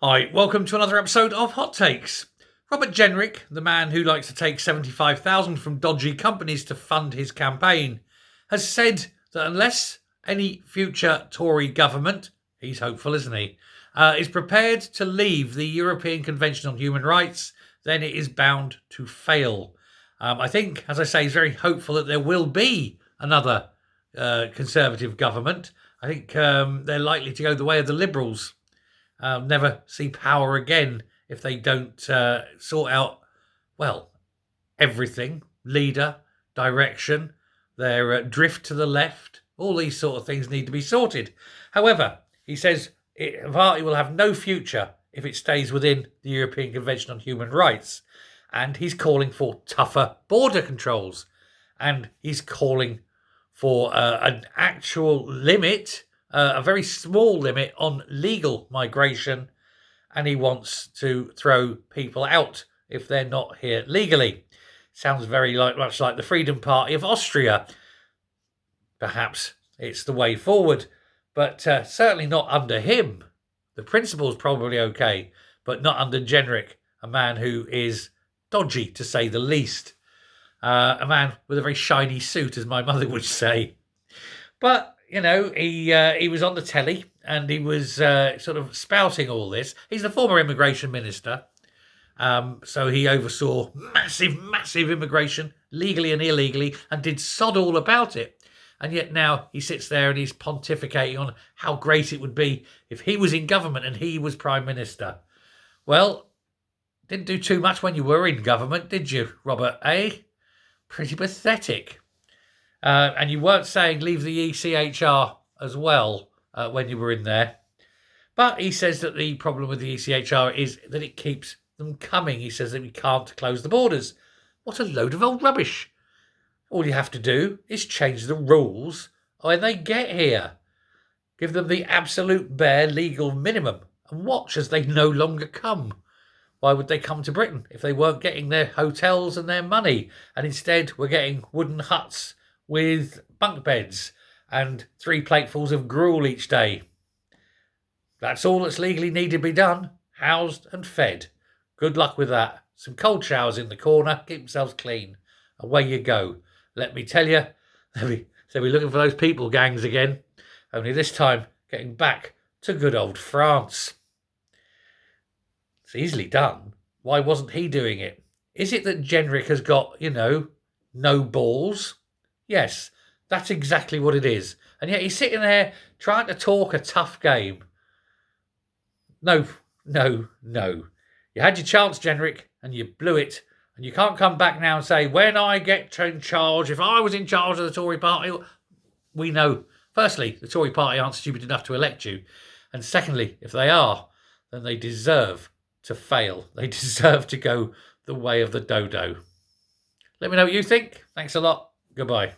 Hi, welcome to another episode of Hot Takes. Robert Jenrick, the man who likes to take 75,000 from dodgy companies to fund his campaign, has said that unless any future Tory government, he's hopeful, isn't he, is prepared to leave the European Convention on Human Rights, then it is bound to fail. I think, as I say, he's very hopeful that there will be another Conservative government. I think they're likely to go the way of the Liberals. Never see power again if they don't sort out, well, everything. Leader, direction, their drift to the left, all these sort of things need to be sorted. However, he says the party will have no future if it stays within the European Convention on Human Rights. And he's calling for tougher border controls. And he's calling for an actual limit, a very small limit on legal migration. And he wants to throw people out if they're not here legally. Sounds very much like the Freedom Party of Austria. Perhaps it's the way forward, but certainly not under him. The principle's probably okay, but not under Jenrick, a man who is dodgy, to say the least. A man with a very shiny suit, as my mother would say. But, you know, he was on the telly and he was sort of spouting all this. He's the former immigration minister. So he oversaw massive immigration, legally and illegally, and did sod all about it. And yet now he sits there and he's pontificating on how great it would be if he was in government and he was prime minister. Well, didn't do too much when you were in government, did you, Robert, eh? Pretty pathetic. And you weren't saying leave the ECHR as well when you were in there. But he says that the problem with the ECHR is that it keeps them coming. He says that we can't close the borders. What a load of old rubbish. All you have to do is change the rules when they get here. Give them the absolute bare legal minimum and watch as they no longer come. Why would they come to Britain if they weren't getting their hotels and their money? And instead we're getting wooden huts with bunk beds and 3 platefuls of gruel each day. That's all that's legally needed to be done. Housed and fed. Good luck with that. Some cold showers in the corner. Keep themselves clean. Away you go. Let me tell you, they'll be looking for those people gangs again. Only this time getting back to good old France. It's easily done. Why wasn't he doing it? Is it that Jenrick has got, no balls? Yes, that's exactly what it is. And yet he's sitting there trying to talk a tough game. No. You had your chance, Jenrick, and you blew it. And you can't come back now and say, when I get in charge, if I was in charge of the Tory party. We know, firstly, the Tory party aren't stupid enough to elect you. And secondly, if they are, then they deserve to fail. They deserve to go the way of the dodo. Let me know what you think. Thanks a lot. Goodbye.